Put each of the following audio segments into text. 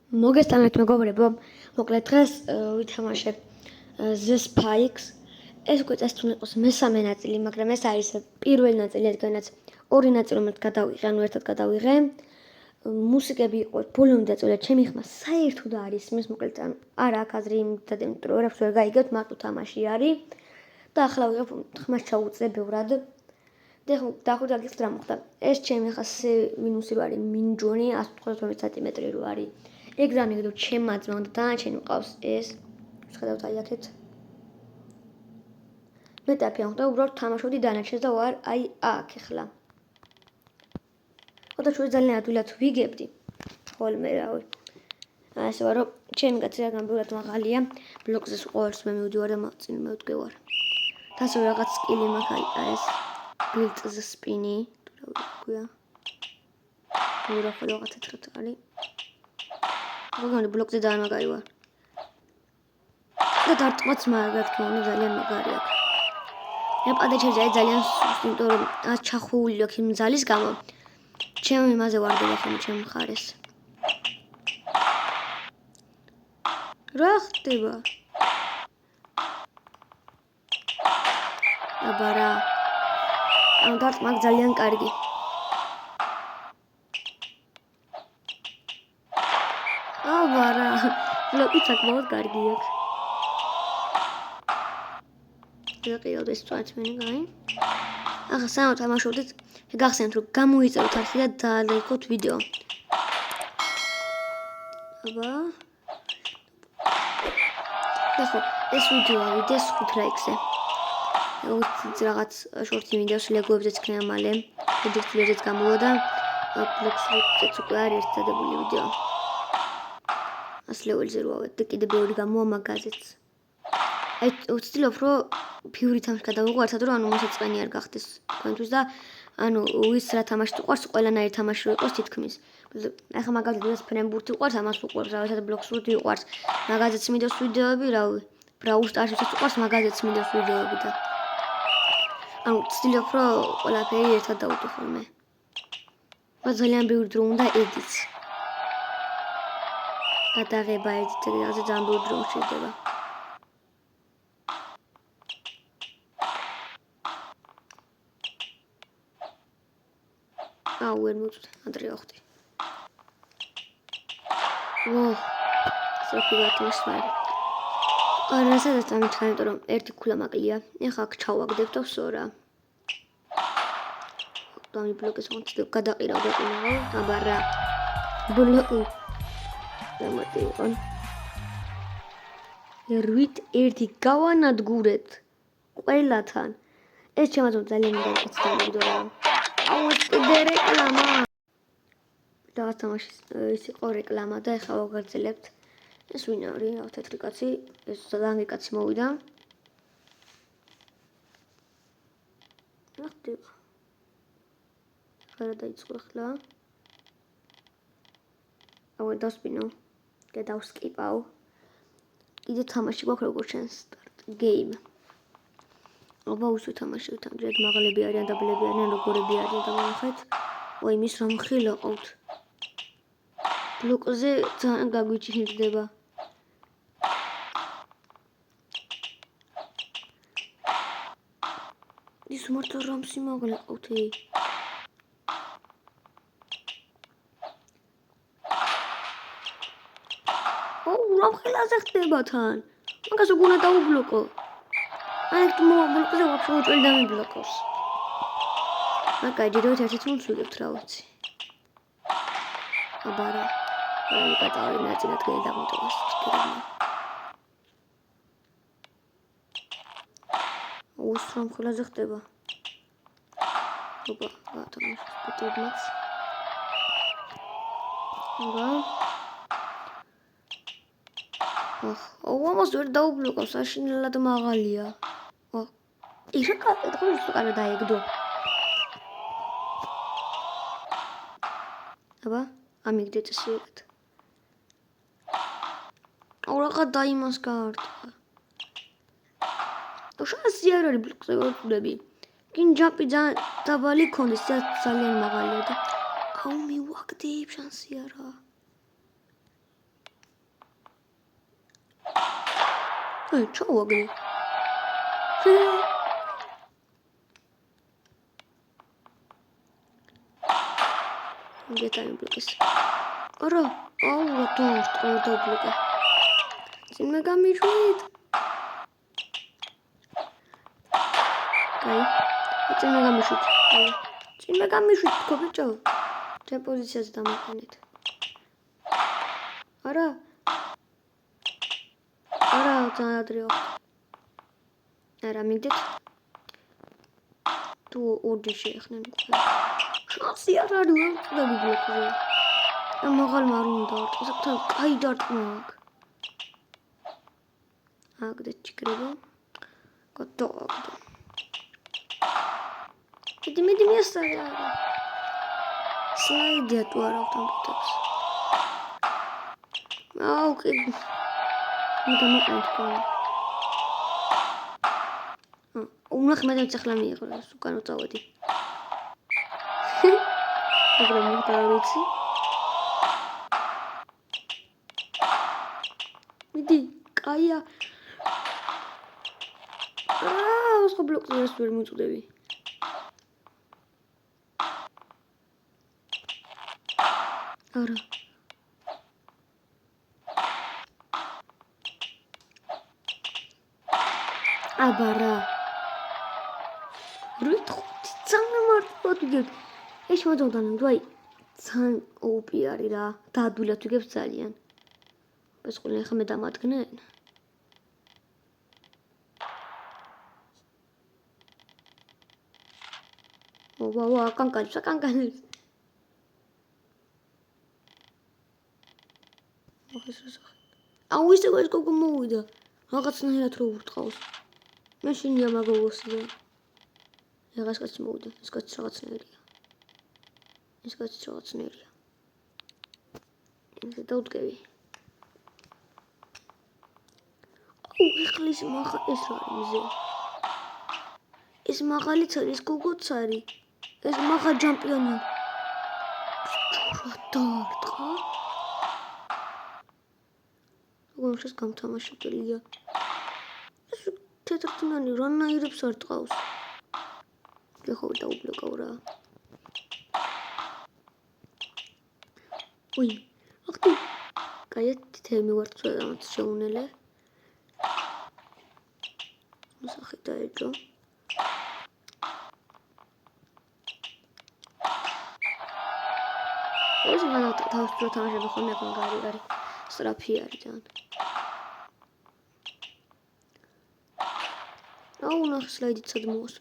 მოგესალმებით მეგობრებო, მოკლედ დღეს ვითამაშებ The Spikes. ეს უკვე წესრიგ იყოს მესამე ნაწილი, მაგრამ ეს არის პირველი ნაწილი, რადგანაც ორი ნაწილი რომელიც გადავიღე, ანუ ერთად გადავიღე. მუსიკები იყო ბოლომდე წოლა, ჩემი ხმა საერთოდ არ ისმის, მოკლედ ანუ არა აქ აზრი იმდად, იმიტომ რომ ერაფს ვერ გაიგებთ, მარტო თამაში არის. და ახლა ვიღებ ხმას ჩაუწე ბევრად. დაახურდა გიხსნა რა მოხდა. ეს ჩემი ხა C- რო არის მინჯონი 192 სანტიმეტრი რო არის. ეგზამენი გიდო ჩემმა ძმამ და დანარჩენი მყავს ეს. შეხედავთ აი აქეთ. მე დაფიახდა უბრალოდ თამაშობდი დანარჩენს და ვარ აი აქ ახლა. ხოდა ჩვენ ძალიან ადვილად ვიგებდი. ხოლმე რავი. ასე ვარო, ჩემი კაცი რაგან ბევრად მაღალია. ბლოკზე ყოველს მე მივდივარ და წინ მევდგევარ. და ასე რაღაც სკილი მაქვს აი ეს ბილტს სპინი, თუ რა ვიქვია. ვერა ხო რაღაც ეთხეთ არის. როგორი ბლოკზე დაამაგარი ვარ. და დარტყმაც მაგათ ქონდა ძალიან მაგარი აქვს. მე პადეჩეზე ძალიან სუსტი, იმიტომ რომ ჩახული აქვს იმ ძალის გამო. ჩემი იმაზე ვარდება ხოლმე ჩემ მხარეს. რა ხდება? აბა რა. ამ დარტყმა ძალიან კარგი. აბა რა. ბლოკი საკმაოდ კარგი აქვს. დაყიოთ ეს წვეთმენი გაი. ახლა სამ თამაშობდით. გახსენეთ რომ გამოიწეროთ არხი და დაალაიქოთ ვიდეო. აბა. ახლა ეს ვიდეო ავიდეს 5 ლაიქზე. რაღაც შორტი ვიდეოს ლეგოებზეც ქნა მალე. ვიდეოებზეც გამოვა და ბლოგზეც უკვე არის ერთადებული ვიდეო. 100 ლეველზე რო ავედ და კიდე ბევრი გამოვა მაგაზეც. აი ვცდილობ რომ ფიური თამაში გადავიღო ერთად რომ ანუ მოსაწყენი არ გახდეს თქვენთვის და ანუ ვის რა თამაში უყვარს ყველანაირი თამაში რო იყოს თითქმის. ახლა მაგალითად ეს ფრენბურთი უყვარს ამას უყვარს რავითად ბლოგსურთი უყვარს მაგაზეც მიდევს ვიდეოები რავი ბრაულ სტარშიც უყვარს მაგაზეც მიდევს ვიდეოები და ანუ ვცდილობ რომ ყველაფერი ერთად დავუტო ხოლმე. მაგრამ ძალიან ბევრი დრო უნდა edit. გადაღება edit-ზე ძალიან ბევრი დრო შეიძლება. ვერ მოვწვდი, ადრე ვახდი. სოფი გათმოსვარი. არასადაც ამჩქარი, იმიტომ რომ ერთი ქულა მაკლია. ეხლა აქ ჩავაგდებ და ვსო რა. დამი ბლოკის მომწდე გადაყირავ და ყინავ. აბა რა. ბლოკი. დამატი იყო. რვით ერთი გავანადგურეთ. ყველათან. ეს ჩემო ძალიან მიგაკეთდა ვიდეო რა. აუ კიდე რეკლამა. და თამაშის ის იყო რეკლამა და ეხლა ვაგრძელებთ. ეს ვინ არის? რა თეთრი კაცი? ეს ზანგი კაცი მოვიდა. რა ხდება? რა დაიწყო ახლა? აუ დასპინო. გადავსკიპავ. კიდე თამაში გვაქვს როგორც ჩანს სტარტ გეიმ. აბა უსო თამაშობთ ამ ჯერ მაღლები არიან და ბლები არიან როგორები არიან და მოხეთ. ой მის რომ ხილა ყავთ. ბლოკზე ძალიან გაგვიჭირდება. ის მარტო რომ სიმაღლე ყავთ ей. რომ ხილაზე ხდება თან. მაგას უგუნა დაუბლოკო. აი თუ მოვაბლოკზე ვაფშე უჭველი დამიბლოკოს. მაგაი ჯეროთ ერთით ვუწვდით რა ვიცი. აბა რა. აი გადავი ნაწილად გადაგმოტოვას კიდევ. ოს რომ ხილაზე ხდება. ოპა, გათამაშ პოტრებმაც. აბა. ამას ვერ დაუბლოკავ, საშინელად მაღალია. ირა კატეთქოს უკანა დაეგდო. აბა, ამიგდეთ ესეთ. აუ რაღა დაიმას გაარტყა. შანსი არ არის ბლოკზე ვარდები. კინ ჯამპი დაბალი ქონდეს, ძალიან მაღალია და აუ მივაგდებ შანსი არა. ჩავაგდე. გეტანი ბლოკის. არა, აუ, და ბლოკა. წინმე გამიშვით. კაი. წინმე გამიშვით. კაი. წინმე გამიშვით, თქო ბიჭო. ჩემ პოზიციაზე დამაყენეთ. არა. არა, ძადრიო. არა, მიგდეთ. თუ ორჯერ შეეხნენ უკვე. შანსი არ არის, და ბლოკზე. მაღალ არ უნდა დარტყმო, თან კაი დარტყმა აქვს. აგდე ჩიკრება. გოტოვაგდე. მიდი მიესწრა. სლაიდია თუ არა ვთამბობს. აუ, კი. მე დამაყენეთ ხოლმე. უნახ მე ახლა მიიღო, უკან წავედი. მაგრამ მე დავიცი. მიდი, კაია. სხვა ბლოკზე ვერ მოწოდები. არა. აბარა. რითხოვთ ძალიან მარტივად ვიგებ. ეს მოდოდან ვაი ძალიან ოპი არის რა. დაადვილად ვიგებ ძალიან. ეს ყველა ხმე დამადგნენ. ვა, კანკანებს. აუ ისე ეს გოგო მოვიდა. რაღაცნაირად რო ურტყავს. მე შინია მაგოგოსზე. ეხას კაცი მოვიდა. ეს კაცი რაღაცნაირია. ესე დავდგები. აუ ეხლის მაღა ეს რა არის მზე. ეს მაღალიც არის, ეს გოგოც არის. ეს მაღა ჯამპიონი. რა დარტყა? გონშეს გამთამაშებელია. ეს თეთრთუნანი რანაირებს არ ტყავს. ეხლა დაუბლოკავ რა. უი, ახტი. კაი, თითები ვარცვა ამათ შეუნელე. მოსახი დაეჯო. ეს მანავ თავს რო თამაშები ხოლმე გარი. სწრაფი არის ძალიან. აუ ნახე სლაიდით სად მოოს.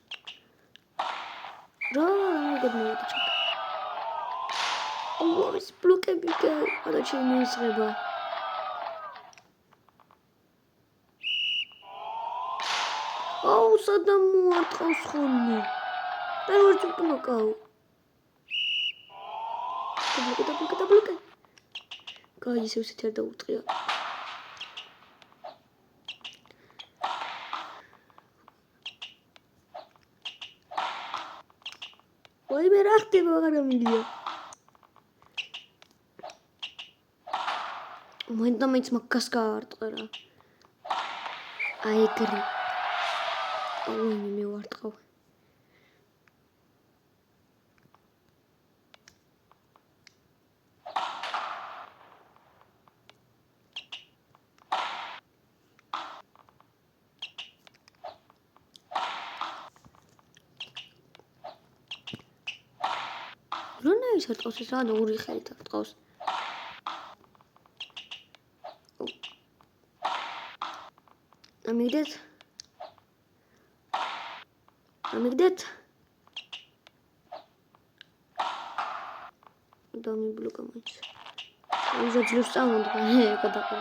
რა მოგდმოვიდა ჩაკ. აუ ეს ბლოკები და შემოისრება. აუ სადამ მოარტყავს ხოლმე. და ვერ ბლოკავ. ბლოკე. კაი ისე ისეთი არ დაურტყია. ვაი მე რა ხდება აღარ გამიგია. მომენტამიც მაგას გაარტყა რა. აი ეგრე. აუ მე ვარტყავ. რონა ის არ ტყავს ეს რა და ორი ხელით არ ტყავს. ამიგდეთ. დამიბლოკა მაინც. უზა ძლებს წამონდა, გადაყო.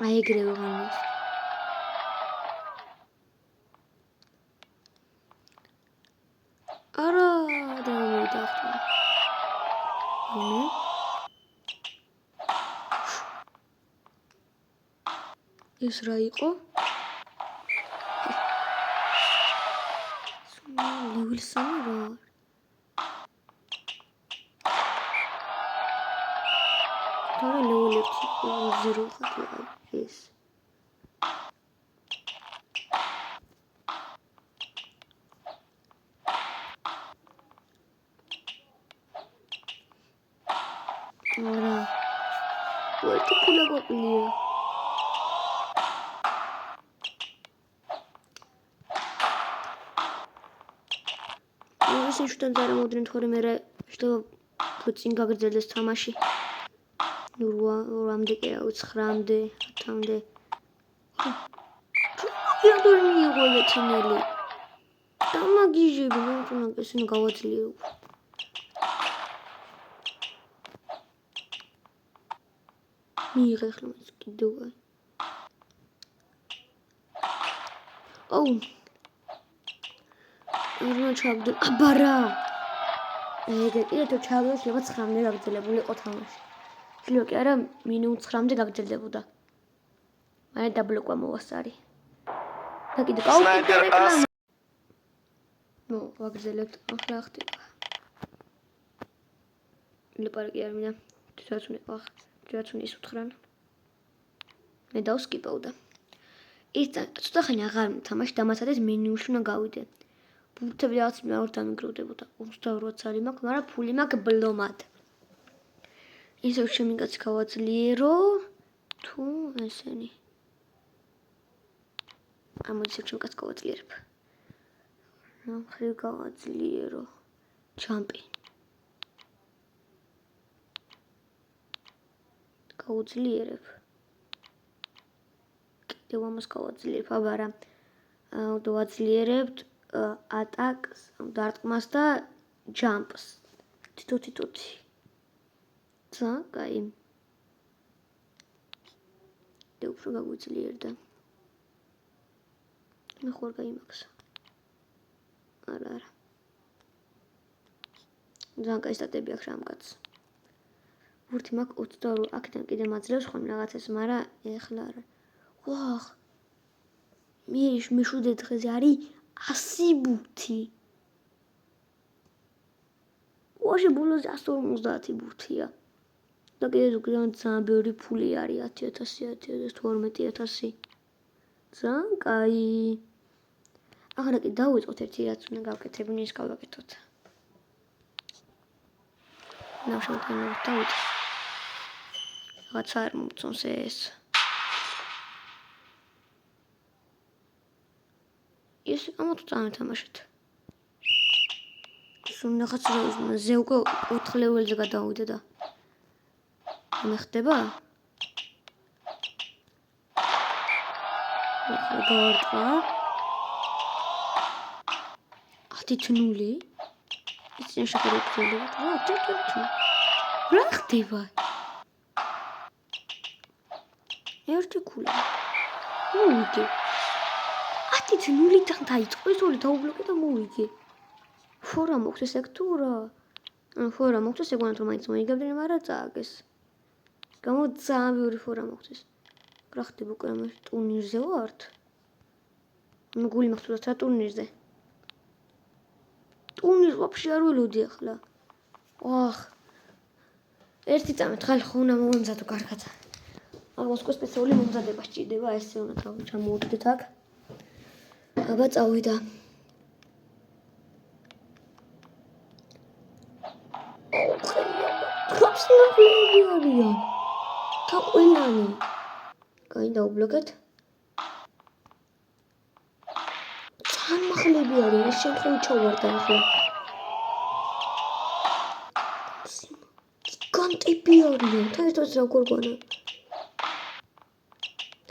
აი ეგრე ვაღამის. არა, დამიდახტა. ეს რა იყო? ლევილსანი რა. ელექტი 0 ხათია ეს. არა. ვერტი ფულა გვაკლია. ისინი შუთან წარამოვიდნენ თორემ მე შეიძლება წინ გაგრძელდეს თამაში. 8-მდე კი რა 9-მდე 10-მდე. იადორი მიიღო ეთინელი. დამაგიჟები ნუ ისინი გავაძლიერო. მიიღე ხლა მას კიდევ. ოუ რა ჩავდე აბარა ეგ კიდე თუ ჩავდე შეიძლება 9-მდე გაგრძელებული იყო თამაში შეიძლება კი არა მინუს 9-მდე გაგრძელდებოდა მაგრამ დაბლოკვა მოვასწარი და კიდე გავუკეთე რეკლამა ნუ ვაგრძელებთ ახლა ხდება ლაპარაკი არ მინდა თვითონ ის უთხრან მე დავსკიპავდა ის ცოტა ხანი აღარ თამაში დამაცადეს მენიუში უნდა გავიდე ბურთები რაღაც მეორე დამიგროვდებოდა 28 წელი მაქვს მაგრამ ფული მაქვს ბლომად ისევ შემიგაც გავაძლიერო თუ ესენი ამოდი შემიგაც გავაძლიერებ ნახე გავაძლიერო ჯამპი გავაძლიერებ კიდევ ამას გავაძლიერებ აბარა დავაძლიერებთ ატაკს, დარტყმას და ჯამპს. თითო-თითოთი. ცა, კაი. და უფრო გაგვიძლიერდა. მე ხوار გაიმაქსა. არა. ძალიან კაი სტატები აქვს ამ კაცს. ვურთი მაქვს 22, აქედან კიდე მაძლევს ხოლმე რაღაცას, მაგრამ ეხლა არა. ვახ. მე შუდე დღეზე არის 100 ბურთი. ვაშე ბოლოზე 150 ბურთია. და კიდე ზოგადად ძალიან ბევრი ფული არის 10,000, 12,000. ძალიან კაი. ახლა კიდე დავიწყოთ ერთი რაც უნდა გავკეთებინი ის გავაკეთოთ. ნახევარდანაირად დავიწყოთ. რაღაცა არ მომწონს ეს. ის ამათ წამეთამაშეთ. სულ რაღაც ზე უკვე 4 ლეველზე გადავიდე და მე ხდება? ახლა გავარტყა. 10-0. ისინი შეხედავთ რა, რა ხდება? ერთი ქულა. მოვიგე. 10-0-დან დაიწყო ეს ორი დაუბლოკე და მოვიგე. ფორა მოხდეს ეგ თუ რა? ფორა მოხდეს ეგ ვანთ რომ მაინც მოიგებდნენ, მაგრამ წააგეს. გამო ძალიან ბევრი ფორა მოხდეს. რა ხდება უკვე ამ ტურნირზე ვართ? მე გული მაქვს თუნდაც რა ტურნირზე. ტურნირს ვაფშე არ ველოდი ახლა. ვახ. ერთი წამეთ ხალხი უნდა მომზადო კარგად. მაგას უკვე სპეციალური მომზადება სჭირდება, ესე უნდა ჩამოვდეთ აქ. აბა წავიდა. პროფესიონალი არიან. თავყვილანი. კაი დაუბლოკეთ. მახლები არის, ეს შემთხვევით ჩავარდა ახლა. გიგანტები არიან, თვითონ რა გორგონა.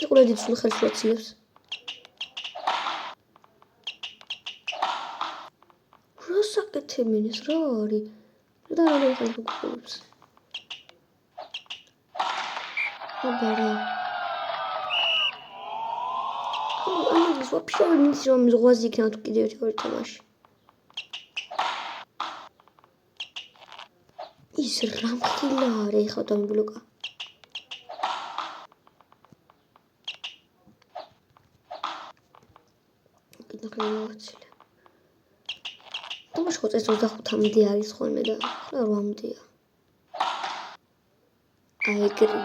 ეყოლედი სულ ხელს ვაციებს. რა საკეთებენ ეს რა არის? და რა ხალხი გქონებს. აბარა. ამას ვაფშე არ მინდის რომ ზღვაზე იქნება თუ კიდევ ერთი თამაში. ის რამქილა არის ხა დამიბლოკა. კიდე ხალხი თამაში ხოწეს 25-მდე არის ხოლმე და ახლა 8-მდეა. აი ეგრე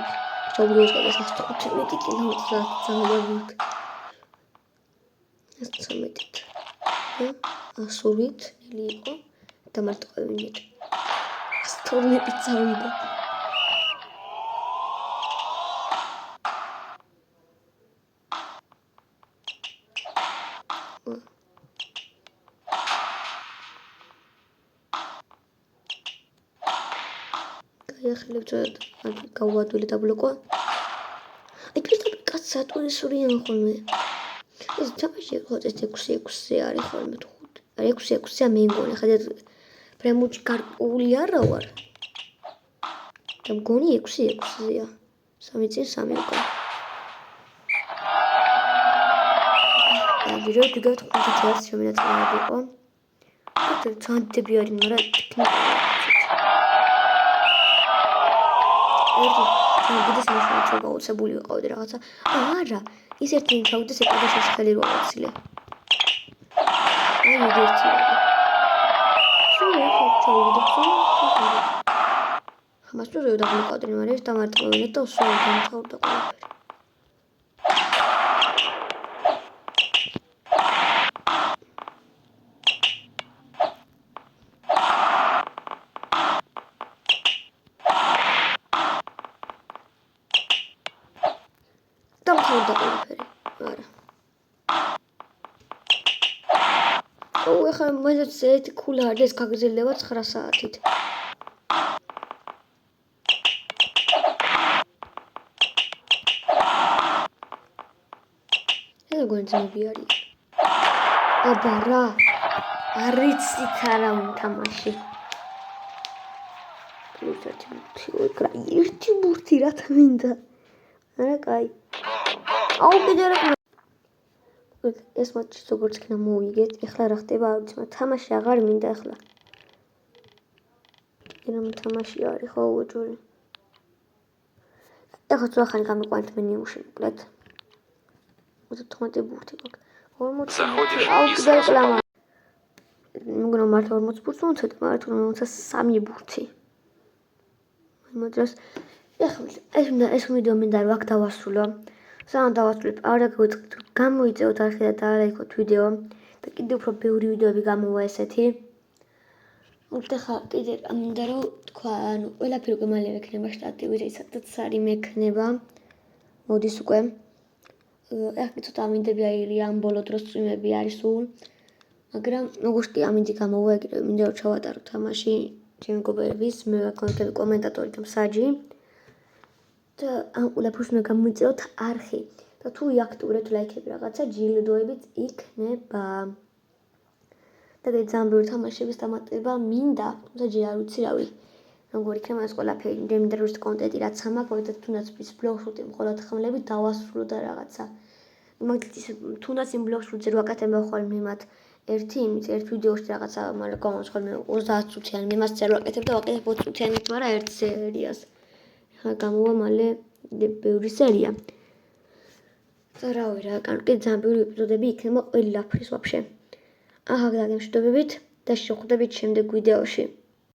ვიდეოს გადასახს 5 მეტი კიდე 30 13-ით და 100-ით ნელი იყო და მარტო ყევინით 112-ით წავიდა. ახლებთ გავუადვილე დაბლოკო. აი პირდაპირ კაცსა ტურისურიან ხოლმე. ეს თამაში ხო ეს 6-6 არის ხოლმე თუ 5. 6-6-ია მე მგონი. ხა პრემუჩი გარკვეული არა ვარ. და მგონი 6-6-ია. 3 წინ 3 უკვე. ვიდეო გიგავთ 5-10 შემენაწყალები იყო. ეს ძანდები არის, მაგრამ ეს შეიძლება გაუცებული ვიყავდი რაღაცა. არა, ის ერთი ჩავდეს ეკადაშა ხელი რო ავაცილე. აი ერთი. სულ ახლა ჩავიდე. ხმას თუ რევდა გლიკოდი, მაგრამ ეს დამარტყმევინეთ და სულ დამთავრდა ყველაფერი. დამთავრდა ყველაფერი. არა. ახლა მაინც ერთი ქულა არის გაგრძელდება 9 საათით. ეს გონძები არის. აბა რა. არიცით არა თამაში. ერთი ბურთი რა მინდა. არა კაი. აუ კიდე რა ეს მატჩი როგორც იქნა მოვიგეთ. ეხლა რა ხდება არ ვიცი, მაგრამ თამაში აღარ მინდა ეხლა. რა თამაში არის ხო უჯური. ეხლა თუ ახალი გამიყვანეთ მენიუში მოკლედ. 90 ბურთი გვაქვს. 40. აუ კიდე რეკლამა. მეგონა მარტო 40 ბურთს უნცეთ, მაგრამ 3 ბურთი. იმადროს ეხლა ეს ვიდეო მინდა რომ აქ დავასრულო. სანამ დავასრულებ, არა გამოიწევთ არხი და დაალაიქოთ ვიდეო და კიდევ უფრო ბევრი ვიდეოები გამოვა ესეთი. ეხლა კიდე მინდა რომ თქვა, ანუ ყველაფერი უკვე მალე მექნება შტატივი, სადაც არის მექნება. მოდის უკვე. ეხლა ცოტა ამინდები აირია, ამ ბოლო დროს წვიმები არის სულ. მაგრამ როგორც კი ამინდი გამოვა, ეგრე მინდა რომ ჩავატარო თამაში ჩემი მეგობრების, მე ვაქონდები კომენტატორი და მსაჯი. და ამ ყველაფერს უნდა გამოიწევოთ არხი და თუ იაქტიურებთ ლაიქები რაღაცა ჯილდოებიც იქნება. და ძალიან ბევრი თამაშების დამატება მინდა, თუმცა ჯერ არ ვიცი რავი. როგორ იქნება ეს ყველაფერი, მინდა რომ ეს კონტენტი რაც ამაქვს, და თუნდაც ის ბლოგშუტი მხოლოდ ხმლები დავასრულო და რაღაცა. მაგით ის თუნდაც იმ ბლოგშუტზე რო აკეთებ ხოლმე იმათ ერთი ვიდეოში რაღაცა, მაგრამ გამოს ხოლმე 30 წუთიანი, იმასზე რო აკეთებ და ვაკეთებ 20 წუთიანით, მაგრამ ერთ სერიას. ხა გამოვა მალე ბევრი სერია. და რავი რა, კარგი ძალიან ბევრი ეპიზოდები იქნება ყველაფრის ვაფშე. ახლა გაგემშვიდობებით და შევხვდებით შემდეგ ვიდეოში.